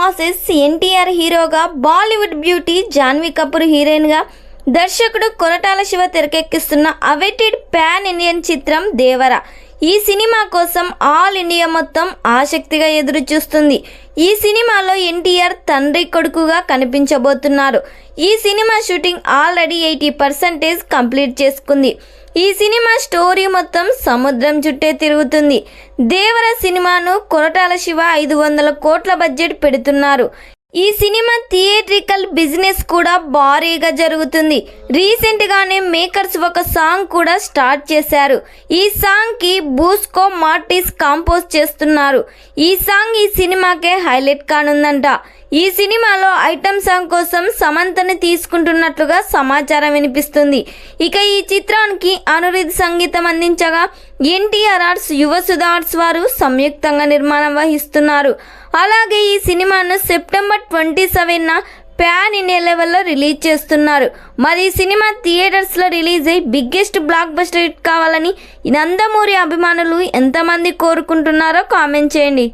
Masses NTR హీరోగా, Bollywood beauty Janhvi Kapoor హీరోయిన్గా, దర్శకుడు కొరటాల శివ తెరకెక్కిస్తున్న అవైటెడ్ పాన్ ఇండియన్ చిత్రం దేవర. ఈ సినిమా కోసం ఆల్ ఇండియా మొత్తం ఆసక్తిగా ఎదురు చూస్తుంది. ఈ సినిమాలో ఎన్టీఆర్ తండ్రి కొడుకుగా కనిపించబోతున్నారు. ఈ సినిమా షూటింగ్ ఆల్రెడీ 80% కంప్లీట్ చేసుకుంది. ఈ సినిమా స్టోరీ మొత్తం సముద్రం చుట్టే తిరుగుతుంది. దేవర సినిమాను కొరటాల శివ 500 కోట్ల బడ్జెట్ పెడుతున్నారు. ఈ సినిమా థియేట్రికల్ బిజినెస్ కూడా భారీగా జరుగుతుంది. రీసెంట్గానే మేకర్స్ ఒక సాంగ్ కూడా స్టార్ట్ చేశారు. ఈ సాంగ్కి బూస్కో మార్టిస్ కంపోజ్ చేస్తున్నారు. ఈ సాంగ్ ఈ సినిమాకే హైలైట్ కానుందంట. ఈ సినిమాలో ఐటమ్ సాంగ్ కోసం సమంతని తీసుకుంటున్నట్లుగా సమాచారం వినిపిస్తుంది. ఇక ఈ చిత్రానికి అనిరుద్ధ్ సంగీతం అందించగా, ఎన్టీఆర్ ఆర్ట్స్, యువసుధ ఆర్ట్స్ వారు సంయుక్తంగా నిర్మాణం వహిస్తున్నారు. అలాగే ఈ సినిమాను సెప్టెంబర్ 27న పాన్ ఇండియా లెవెల్లో రిలీజ్ చేస్తున్నారు. మరి ఈ సినిమా థియేటర్స్లో రిలీజ్ అయ్యి బిగ్గెస్ట్ బ్లాక్ బస్టర్ హిట్ కావాలని నందమూరి అభిమానులు ఎంతమంది కోరుకుంటున్నారో కామెంట్ చేయండి.